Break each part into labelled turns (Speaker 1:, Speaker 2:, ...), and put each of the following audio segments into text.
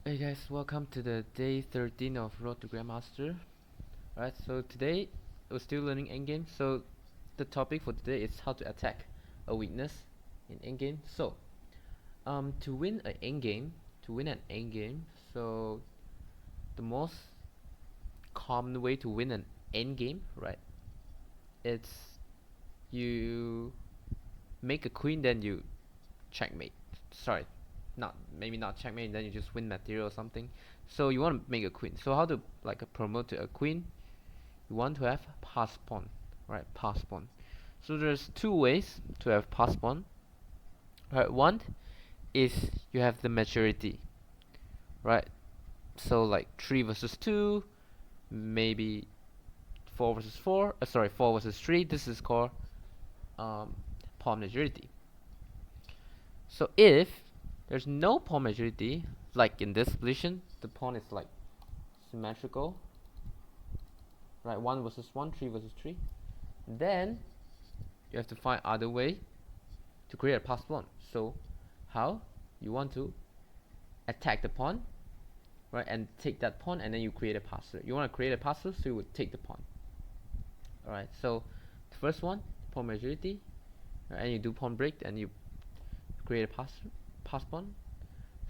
Speaker 1: Hey guys, welcome to the day 13 of Road to Grandmaster. Alright, so today we're still learning Endgame. So the topic for today is how to attack a weakness in Endgame. So to win an Endgame, so the most common way to win an Endgame, right? It's you make a queen, then you checkmate. Sorry, not maybe not checkmate, then you just win material or something. So you want to make a queen. So how to promote to a queen? You want to have pass pawn, right? Pass pawn. So there's two ways to have pass pawn. Right, one is you have the maturity, right? So like 3 versus 2, maybe 4 versus 4. Sorry, 4 versus 3. This is called um, pawn maturity. So if there's no pawn maturity, like in this position, the pawn is like symmetrical, right? 1 versus 1, 3 versus 3. Then you have to find other way to create a pass pawn. So how you want to attack the pawn, right, and take that pawn, and then you create a passer. You want to create a passer, so you would take the pawn. All right. So the first one, pawn maturity, right, and you do pawn break, and you create a pass pawn.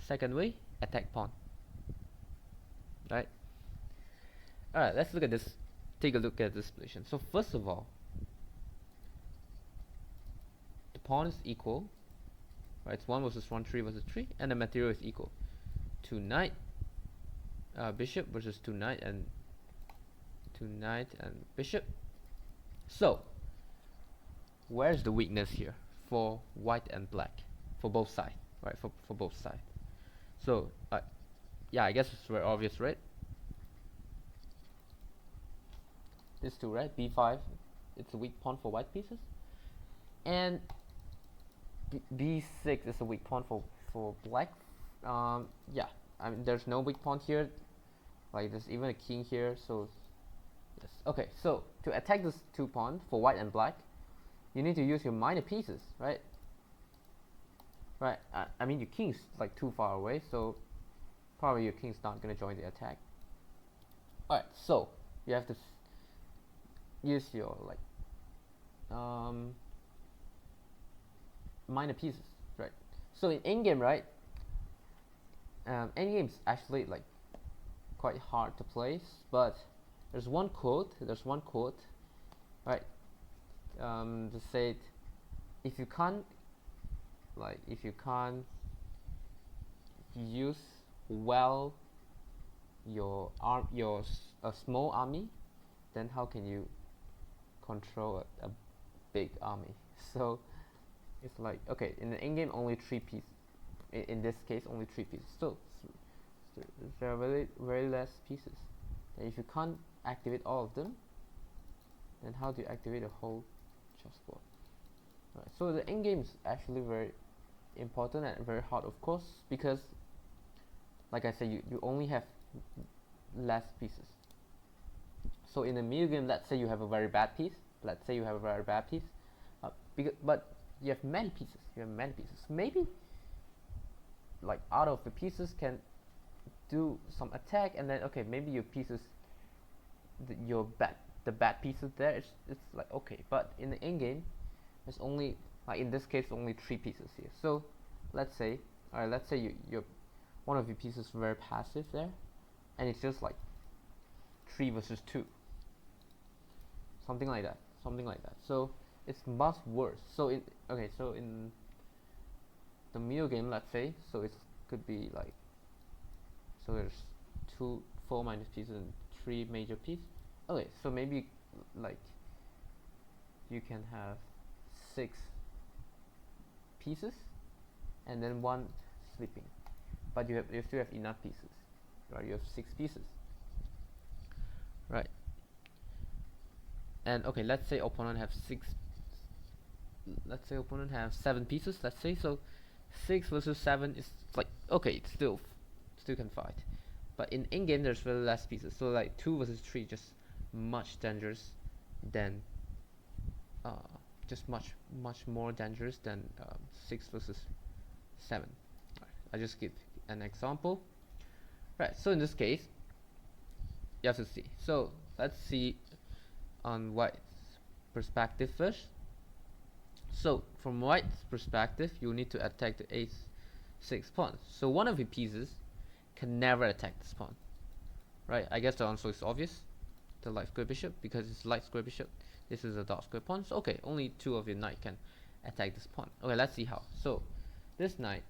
Speaker 1: Second way, attack pawn. Right. All right. Let's look at this. Take a look at this position. So first of all, the pawn is equal. Right. It's 1 versus 1, 3 versus 3, and the material is equal. 2 knight, bishop versus 2 knight and bishop. So where's the weakness here for white and black, for both sides, right? For both sides. So yeah, I guess it's very obvious, right? This two, right? b5, it's a weak pawn for white pieces, and b6 is a weak pawn for black. Yeah, I mean there's no weak pawn here. Like there's even a king here, so yes. Okay, so to attack this two pawn for white and black, you need to use your minor pieces, right? Right. I mean your king's like too far away, so probably your king's not gonna join the attack. Alright, so you have to use your like minor pieces, right? So in endgame, right? Endgame's actually like quite hard to place, but there's one quote. Right? To say it, if you can't use well a small army, then how can you control a big army? So it's like, okay, in the end game only 3 pieces. In this case only 3 pieces. So there are very less pieces. And if you can't activate all of them, then how do you activate a whole chessboard? Right. So the end game is actually very important and very hard, of course, because like I said, you only have less pieces. So in a middle game, let's say you have a very bad piece. But you have many pieces. Maybe like out of the pieces can do some attack, and then okay, maybe your pieces, the bad pieces there, it's like okay. But in the end game, there's only, like in this case, only 3 pieces here. So let's say, alright, let's say you're one of your pieces very passive there, and it's just like 3 versus 2, something like that. So it's much worse. So in the middle game, let's say, so it could be like, so there's 4 minus pieces and 3 major pieces. Okay, so maybe like you can have 6 pieces and then 1 sleeping, but you still have enough pieces, right? You have 6 pieces, right? And okay, let's say opponent have 7 pieces, let's say. So 6 versus 7 is like, okay, it's still can fight, but in game there's very less pieces, so like 2 versus 3 just much dangerous than just much more dangerous than 6 versus 7. I just give an example. Right, so in this case, you have to see. So let's see on white's perspective first. So from white's perspective, you need to attack the a6 pawn. So one of your pieces can never attack this pawn. Right, I guess the answer is obvious. The light square bishop, because it's light square bishop. This is a dark square pawn. So okay, only two of your knight can attack this pawn. Okay, let's see how. So this knight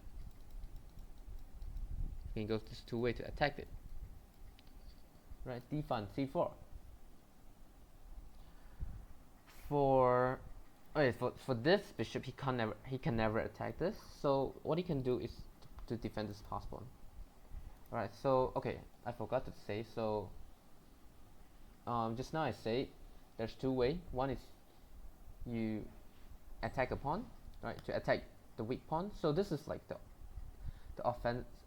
Speaker 1: can go this two way to attack it. Right, d5 c4. For okay, for this bishop, he can never attack this. So what he can do is to defend this pass pawn. Alright, so okay, I forgot to say. So just now I say there's two ways. One is you attack a pawn, right, to attack the weak pawn. So this is like the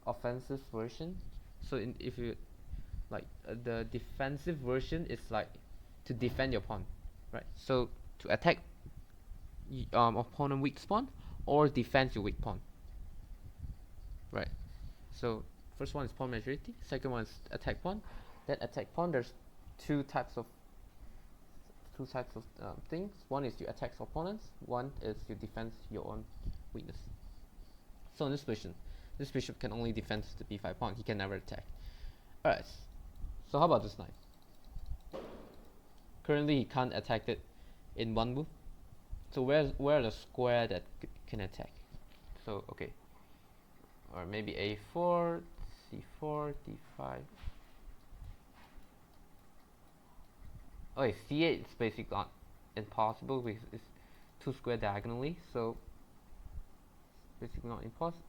Speaker 1: offensive version. So if you like the defensive version is like to defend your pawn, right? So to attack opponent weak pawn or defend your weak pawn, right? So first one is pawn majority, second one is attack pawn. That attack pawn, there's two types of things. One is you attack opponents, one is you defend your own weakness. So in this position, this bishop can only defend the b5 pawn, he can never attack. Alright, so how about this knight? Currently he can't attack it in one move. So where are the square that can attack? So okay, or maybe a4, c4, d5. Okay, c8 is basically not impossible because it's two square diagonally, so basically not impossible.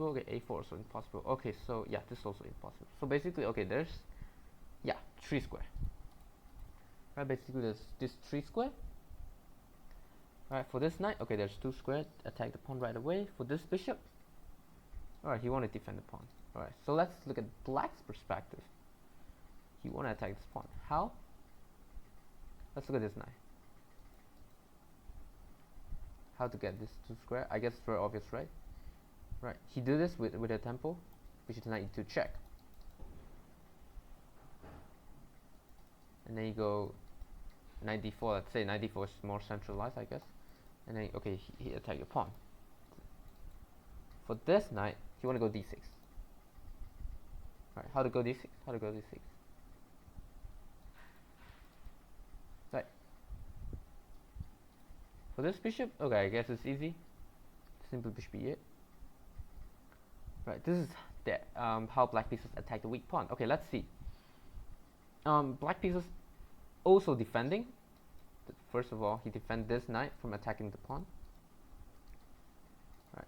Speaker 1: Okay, a4 also impossible. Okay, so yeah, this is also impossible. So basically, okay, there's three square. Right, basically there's this three square. Alright, for this knight, okay, there's two square. Attack the pawn right away. For this bishop, alright, he want to defend the pawn. Alright, so let's look at black's perspective. He want to attack this pawn. How? Let's look at this knight. How to get this two square? I guess it's very obvious, right? Right, he do this with a tempo, bishop to knight e2 check. And then you go knight d4. Let's say knight d4 is more centralized, I guess. And then okay, he attack your pawn. For this knight, you want to go d6. Right, how to go d6? How to go d6? Right. For this bishop, okay, I guess it's easy. Simple bishop e8. Right, this is the how black pieces attack the weak pawn. Okay, let's see. Black pieces also defending. First of all, he defend this knight from attacking the pawn. Right.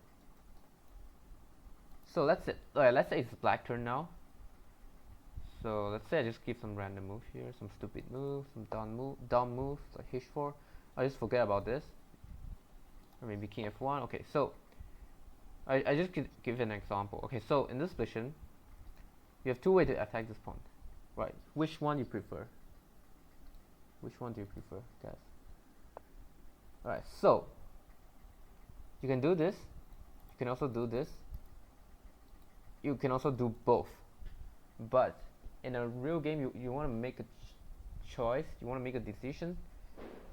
Speaker 1: So let's say it's black turn now. So let's say I just give some random move here, some stupid move, some dumb move, like h4. I just forget about this. Or maybe king f1. Okay, so I just give an example. Okay, so in this position, you have two ways to attack this pawn. Right, which one you prefer? Which one do you prefer, guys? Alright, so you can do this. You can also do this. You can also do both. But in a real game, you want to make a choice. You want to make a decision,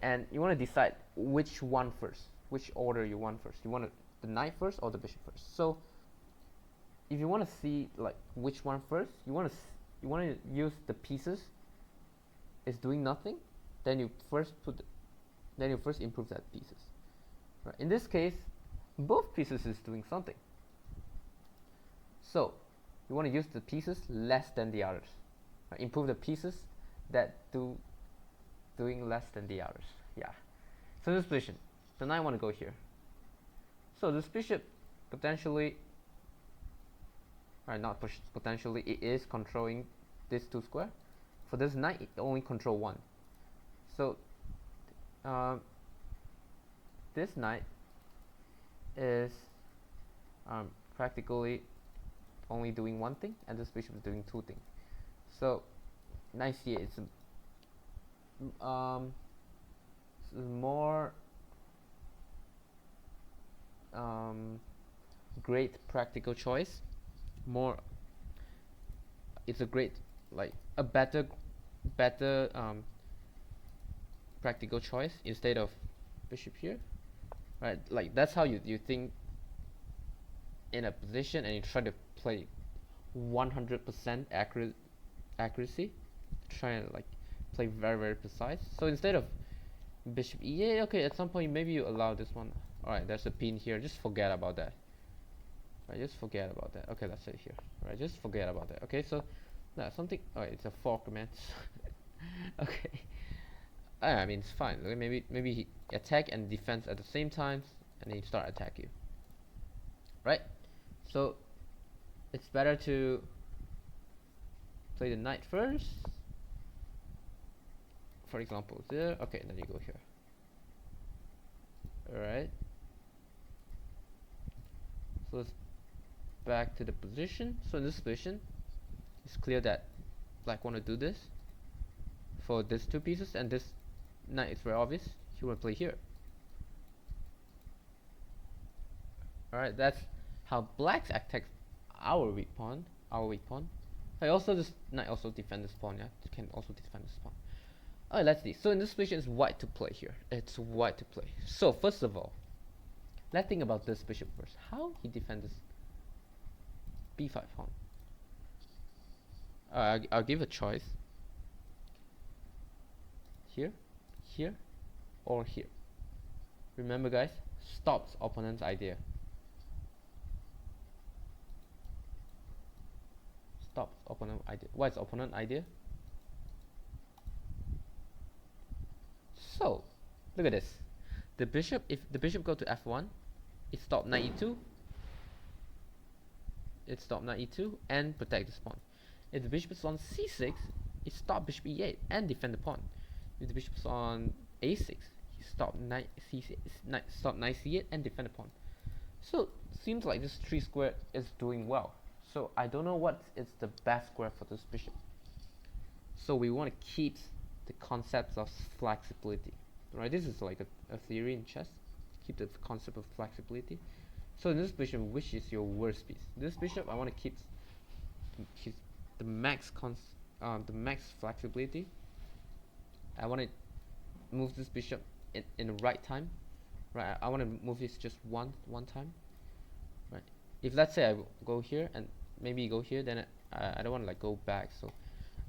Speaker 1: and you want to decide which one first, which order you want first. You want the knight first or the bishop first. So if you want to see like which one first, you want to use the pieces is doing nothing, then you first improve that pieces. Right. In this case, both pieces is doing something. So you want to use the pieces less than the others. Right. Improve the pieces that doing less than the others. Yeah. So in this position, the knight want to go here. So this bishop potentially, not potentially, it is controlling this two square. For this knight, it only control one. So this knight is practically only doing one thing, and this bishop is doing two things. So knight c8 is more great practical choice, more it's a great, like a better practical choice instead of bishop here, right? Like that's how you think in a position and you try to play 100% accuracy, try and like play very precise. So instead of bishop e8, okay, at some point maybe you allow this one. Alright, there's a pin here, just forget about that. Right, just forget about that. Okay, that's it here. Right, just forget about that. Okay, so now something. Alright, it's a fork, man. Okay, I mean it's fine. Okay, maybe he attack and defense at the same time, and then he start attack you. Right, so it's better to play the knight first. For example, there. Okay, and then you go here. Alright. So let's back to the position. So in this position, it's clear that black want to do this for these two pieces, and this knight is very obvious. He want to play here. Alright, that's how black's attacks our weak pawn. I also this knight also defend this pawn. Yeah, it can also defend this pawn. Alright, let's see. So in this position, it's white to play here. It's white to play. So first of all, let's think about this bishop first. How he defend this b5 pawn? I'll give a choice. Here, here, or here. Remember, guys, stops opponent's idea. Stops opponent idea. What's opponent idea? So, look at this. The bishop, if the bishop go to f1, it stop knight e2. It stop knight e2 and protect this pawn. If the bishop is on c6, it stop bishop e8 and defend the pawn. If the bishop is on a6, he stop knight c6, stop knight c8 and defend the pawn. So seems like this tree square is doing well. So I don't know what is the best square for this bishop. So we want to keep the concepts of flexibility, right? This is like a theory in chess. Keep the concept of flexibility. So in this bishop, which is your worst piece? This bishop, I want to keep the max flexibility. I want to move this bishop in the right time, right? I want to move this just one time, right? If let's say I go here and maybe go here, then I don't want to like go back, so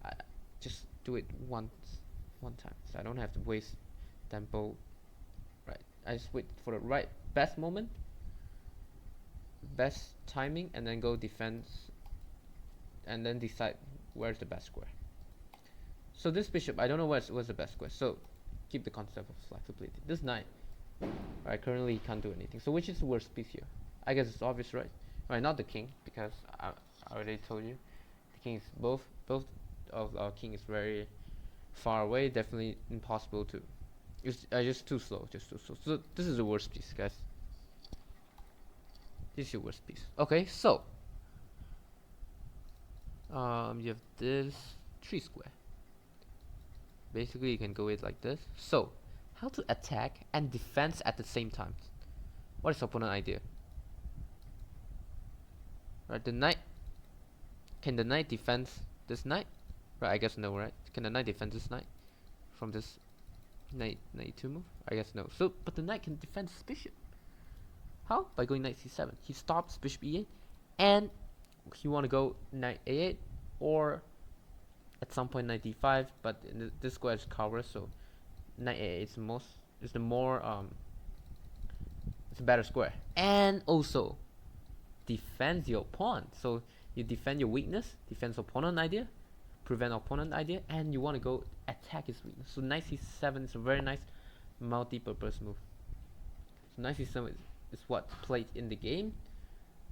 Speaker 1: I just do it one time, so I don't have to waste tempo, right? I just wait for the best moment, best timing, and then go defense, and then decide where's the best square. So this bishop, I don't know what's the best square, so keep the concept of flexibility. This knight, right, currently he can't do anything, so which is the worst piece here? I guess it's obvious, right? Right, not the king, because I already told you the king is both of our king is very far away, definitely impossible to. It's just too slow. So this is the worst piece, guys. This is your worst piece. Okay, so you have this tree square. Basically, you can go it like this. So, how to attack and defense at the same time? What is opponent idea? Right, the knight. Can the knight defend this knight? Right, I guess no, right? Can the knight defend this knight from this knight 2 move? I guess no. So, but the knight can defend this bishop. How? By going knight c7. He stops bishop e8, and he want to go knight a8, or at some point knight d5. But this square is covered, so knight a8 is the more it's a better square, and also defends your pawn. So you defend your weakness, defends opponent idea, prevent opponent idea, and you want to go attack his weakness. So knight c7 is a very nice multi-purpose move. So knight c7 is what played in the game,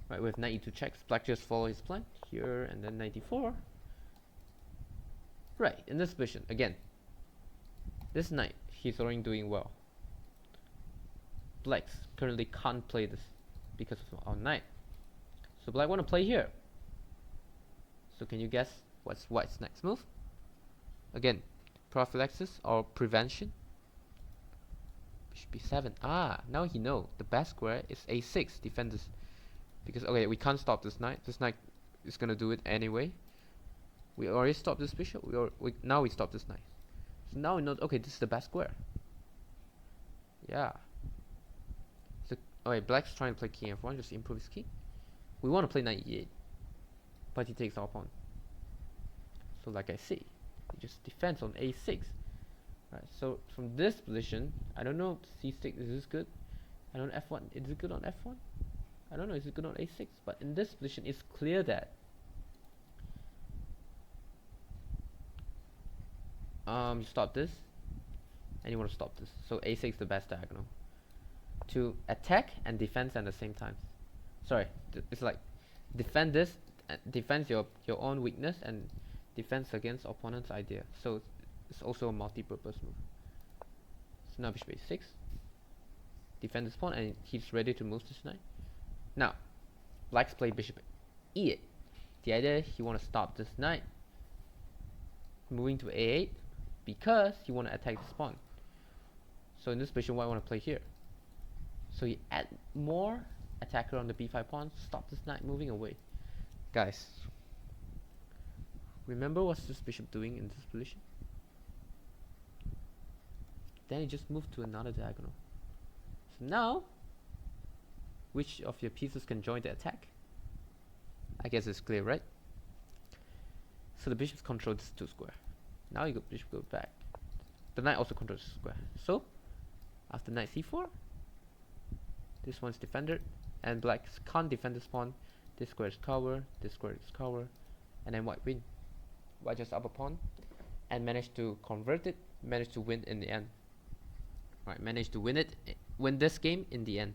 Speaker 1: right? With knight e2 checks, black just follow his plan here, and then knight d4. Right, in this position again, this knight he's already doing well. Black currently can't play this because of our knight. So black want to play here. So can you guess what's white's next move? Again, prophylaxis or prevention. Bishop b7. Ah, now he know the best square is a6. Defend this because okay, we can't stop this knight. This knight is gonna do it anyway. We already stopped this bishop. Now we stop this knight. So now we know. Okay, this is the best square. Yeah. So alright, black's trying to play king f1, just improve his king. We want to play knight e8, but he takes our pawn. So like I see, he just defends on a6. Right. So from this position, I don't know c6. Is this good? I don't know f1. Is it good on f1? I don't know. Is it good on a6? But in this position, it's clear that you stop this, and you want to stop this. So a6 is the best diagonal to attack and defense at the same time. Sorry, it's like defend this, defend your own weakness, and defense against opponent's idea. So it's also a multi-purpose move. So now bishop a6, defend this pawn, and he's ready to move this knight. Now, black's play bishop e8. The idea he want to stop this knight moving to a8 because he want to attack this pawn. So in this position, white want to play here. So he add more attacker on the b5 pawn, stop this knight moving away. Guys, remember what's this bishop doing in this position? Then he just moved to another diagonal. So now, which of your pieces can join the attack? I guess it's clear, right? So the bishops control this 2 square. Now you go bishop go back. The knight also controls the square. So after knight c4, this one's defended, and black can't defend this pawn. This square is cover, this square is cover, and then white win. White just up a pawn and managed to convert it, managed to win in the end. Right, managed to win it, win this game in the end.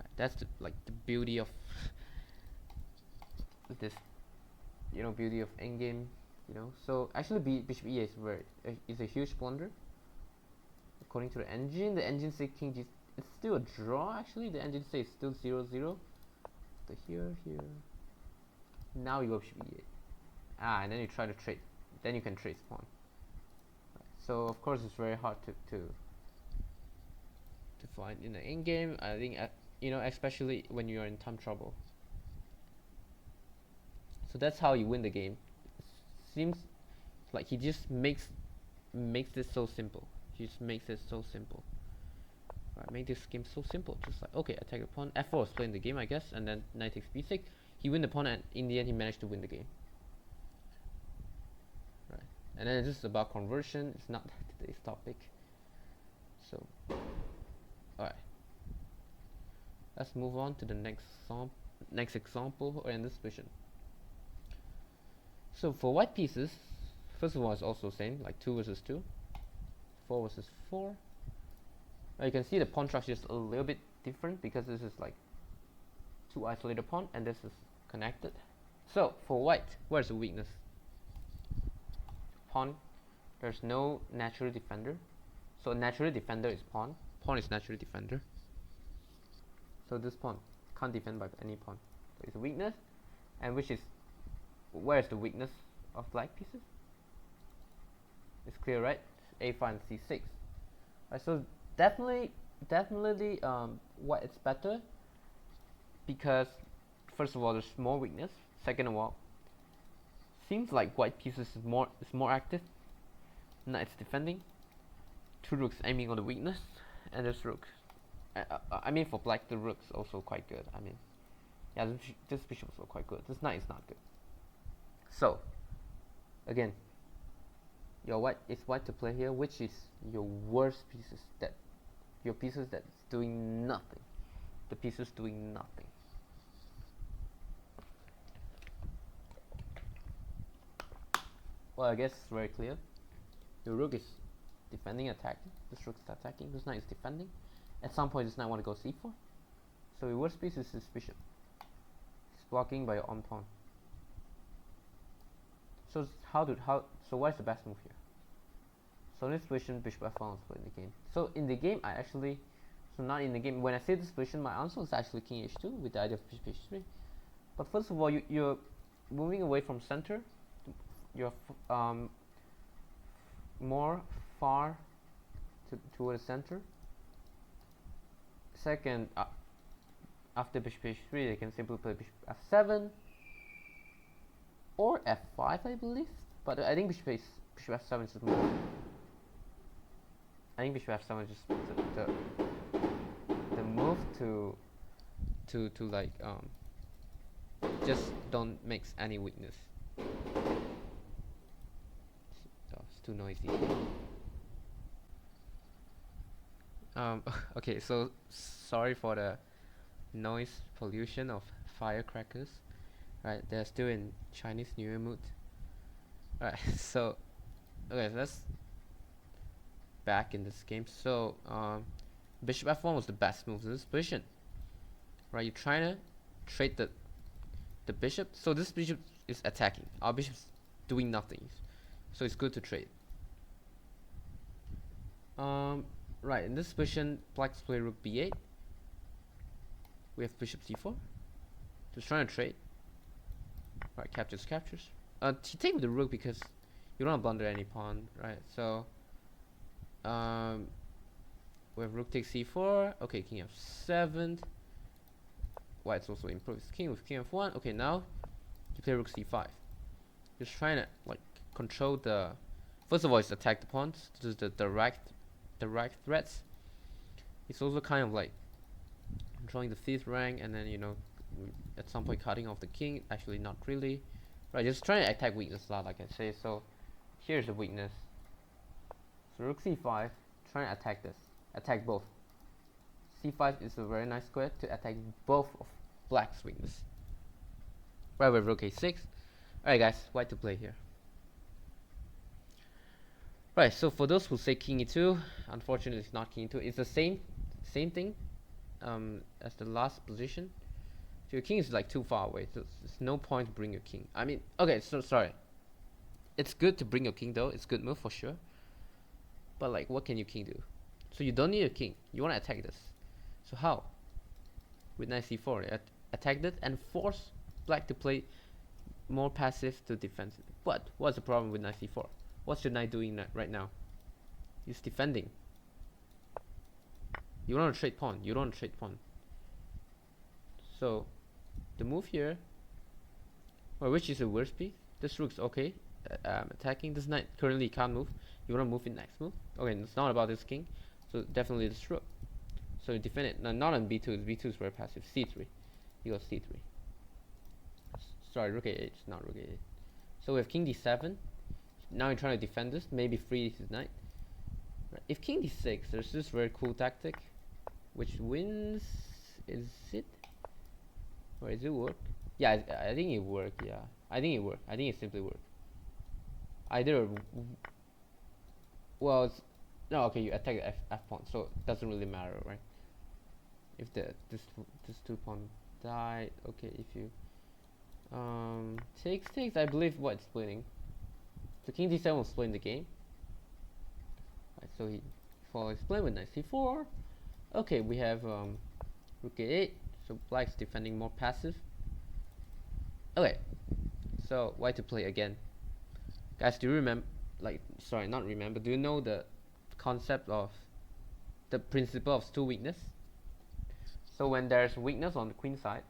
Speaker 1: Right, that's the beauty of this, beauty of endgame. So actually bishop e8 is a huge blunder. According to the engine says king g. It's still a draw. Actually, the engine says still 0-0. So here. Now you go bishop e8. And then you try to trade. Then you can trade pawn. Right. So of course it's very hard to find in the end game. I think especially when you are in time trouble. So that's how you win the game. Seems like he just makes this so simple. He just makes it so simple. Right, make this game so simple. Just like, okay, attack the pawn. f4 is playing the game, I guess, and then knight takes b6. He win the pawn, and in the end, he managed to win the game. Right, and then this is about conversion. It's not today's topic. So, all right, let's move on to the next example, or in this position. So for white pieces, first of all, it's also the same, like 2 versus 2, 4 versus 4. You can see the pawn structure is a little bit different because this is like 2 isolated pawn and this is connected. So for white, where's the weakness? Pawn, there's no natural defender. So natural defender is pawn. Pawn is natural defender. So this pawn can't defend by any pawn. So it's a weakness, and where's the weakness of black pieces? It's clear, right? a5 and c6. Right, so definitely white is better because first of all there's more weakness. Second of all, seems like white pieces is more active. Knight's defending. 2 rooks aiming on the weakness, and this rook. I mean for black the rook's also quite good. I mean, yeah, this bishop is also quite good. This knight is not good. So again, it's white to play here, which is your worst pieces, your pieces that's doing nothing. The pieces doing nothing. Well, I guess it's very clear. Your rook is defending, attacking. This rook is attacking. This knight is defending. At some point, this knight want to go c4. So your worst piece is this bishop. It's blocking by your own pawn. So so what is the best move here? So in this position, bishop f1 is played in the game. So in the game, not in the game. When I say this position, my answer is actually king h2 with the idea of bishop h3. But first of all, you're moving away from center. You're more far toward the center. Second, after bishop h3, they can simply play bishop f7. or f5, I believe. But I think bishop f7 is more. I think bishop f7 is just the move to like just don't mix any weakness. Oh, it's too noisy. Okay, so sorry for the noise pollution of firecrackers. Right, they're still in Chinese New Year mood. Alright, so okay, let's back in this game. So bishop f1 was the best move in this position. Right, you're trying to trade the bishop. So this bishop is attacking. Our bishop's doing nothing. So it's good to trade. Right, in this position, black's play rook b8. We have bishop c4. Just trying to trade. Right, captures. He take with the rook because you don't blunder any pawn, right? So, we have rook takes c4. Okay, king f7. White's also improves king with king f1. Okay, now you play rook c5. Just trying to like control the. First of all, it's attack the pawns. This is the direct threats. It's also kind of like controlling the fifth rank, and then at some point cutting off the king. Actually, not really. Right, just trying to attack weakness a lot, like I say. So here's the weakness. So rook c5, trying to attack this, attack both. c5 is a very nice square to attack both of black's weakness. Right, with rook a6. Alright guys, white to play here. Right, so for those who say king e2, unfortunately it's not king e2. It's the same thing as the last position. So your king is like too far away, so there's no point to bring your king. I mean, okay, so sorry. It's good to bring your king though. It's a good move for sure. But like, what can your king do? So you don't need a king. You want to attack this. So how? With knight c4, attack this and force black to play more passive to defensive. But what's the problem with knight c4? What's your knight doing right now? He's defending. You don't want to trade pawn. You don't want to trade pawn. So the move here, well, which is the worst piece? This rook's okay. Attacking this knight currently can't move. You want to move in next move. Okay, it's not about this king, so definitely this rook. So you defend it. No, not on b2. B2 is very passive. c3. You go c3. Sorry, rook a8. It's not rook a8. So we have king d7. Now you're trying to defend this. Maybe free his knight. Right. If king d6, there's this very cool tactic, which wins. Is it? Or does it work? Yeah, I think it worked. Yeah, I think it worked. I think it simply worked. Either, well, no, okay, you attack the f pawn, so it doesn't really matter, right? If this two pawn die, okay, if you takes, I believe what's splitting. So king d7 will split in the game. Right, so he follows split with knight c4. Okay, we have rook a8. So black's defending more passive. Okay, so white to play again. Guys, do you remember? Like, sorry, not remember. Do you know the concept of the principle of two weakness? So when there's weakness on the queen side,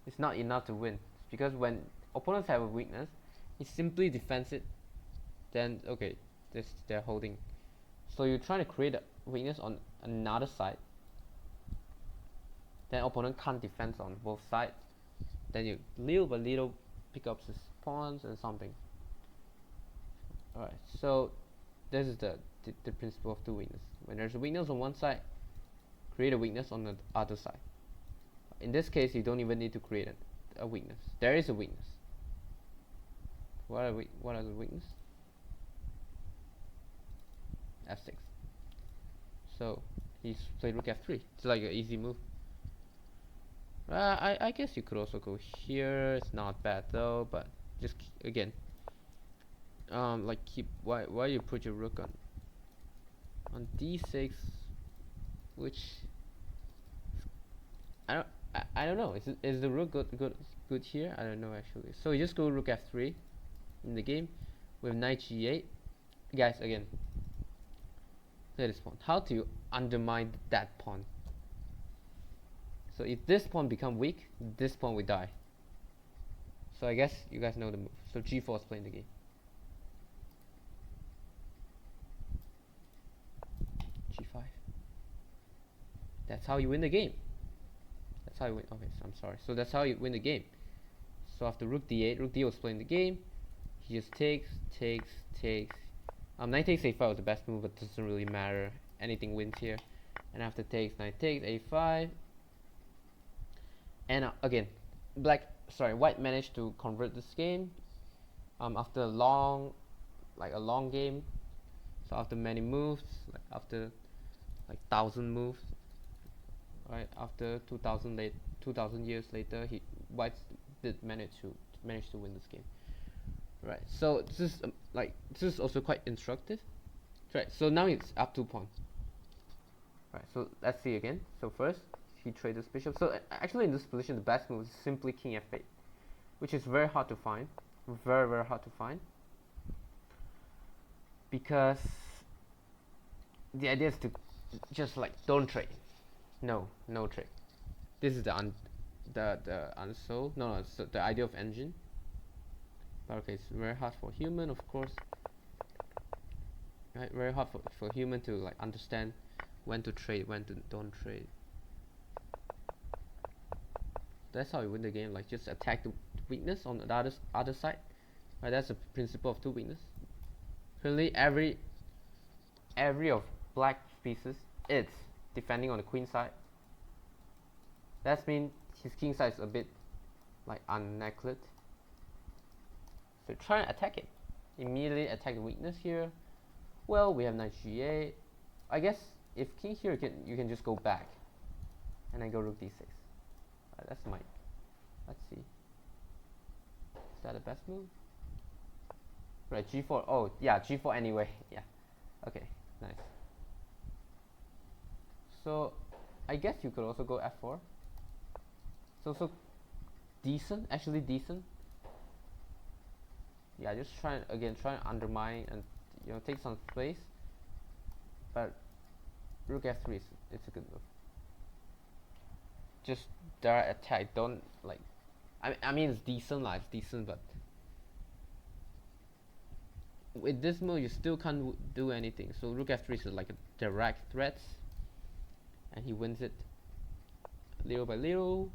Speaker 1: it's not enough to win. Because when opponents have a weakness, he simply defends it. Then okay, they're holding. So you're trying to create a weakness on another side. Then opponent can't defend on both sides. Then you little by little pick up his pawns and something. Alright, so this is the principle of two weakness. When there's a weakness on one side, create a weakness on the other side. In this case, you don't even need to create a weakness. There is a weakness. What are the weakness? f6. So he's played rook f3. It's like an easy move. I guess you could also go here. It's not bad though, but just again, like keep why you put your rook on d6, which I don't know. Is the rook good here? I don't know actually. So you just go rook f3 in the game with knight g8. Guys, again, play this pawn. How do you undermine that pawn? So if this pawn become weak, this pawn will die. So I guess you guys know the move. So g4 is playing the game. g5. That's how you win the game. That's how you win. Okay, so I'm sorry. So that's how you win the game. So after rook d8, rook d was playing the game. He just takes. Knight takes a5 was the best move, but doesn't really matter. Anything wins here. And after takes, knight takes a5. And again, white managed to convert this game. After a long game. So after many moves, after 1,000 moves, right? After 2,000 years later, white did manage to win this game. Right. So this is also quite instructive. Right. So now it's up 2 pawn. Right. So let's see again. So first he traded this bishop. So actually in this position the best move is simply king f8, which is very hard to find. Very hard to find. Because the idea is to just don't trade. No trade. This is the unsold. No, so the idea of engine. But okay, it's very hard for human, of course. Right, very hard for human to understand when to trade, when to don't trade. That's how you win the game. Just attack the weakness on the other side. Right, that's the principle of two weakness. Currently, every of black pieces is defending on the queen side. That means his king side is a bit unneckled. So try and attack it. Immediately attack the weakness here. Well, we have knight g8. I guess if king here, you can just go back and then go rook d6. That's my. Let's see. Is that the best move? Right, g4. Oh yeah, g4 anyway. Yeah. Okay, nice. So I guess you could also go f4. So decent, actually decent. Yeah, just try and undermine and take some space. But rook f3 it's a good move. Just direct attack. Don't I mean it's decent, but with this move you still can't do anything. So rook f3 is like a direct threat, and he wins it little by little,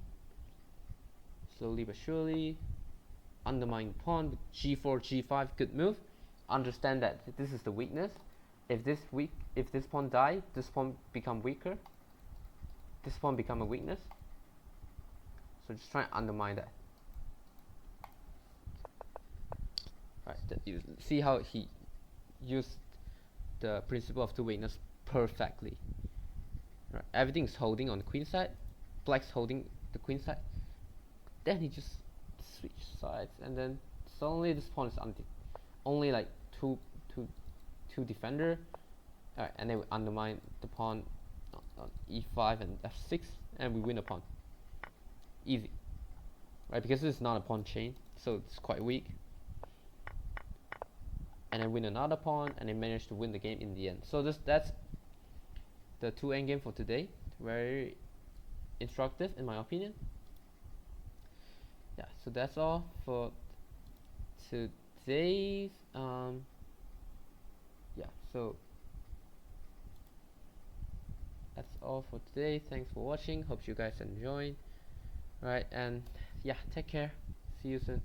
Speaker 1: slowly but surely. Undermine pawn with g4, g5, good move. Understand that this is the weakness. If this pawn die, this pawn become weaker. This pawn become a weakness. So just try and undermine that. Right, you see how he used the principle of two weakness perfectly. Right, everything's holding on the queen side. Black's holding the queen side. Then he just switch sides, and then suddenly this pawn is only two defender. Alright, and then we undermine the pawn on e5 and f6, and we win a pawn. Easy, right? Because this is not a pawn chain, so it's quite weak. And then win another pawn, and then manage to win the game in the end. So that's the 2 endgame for today. Very instructive in my opinion. Yeah, so that's all for today's yeah, so that's all for today. Thanks for watching. Hope you guys enjoyed. Right, and yeah, take care. See you soon.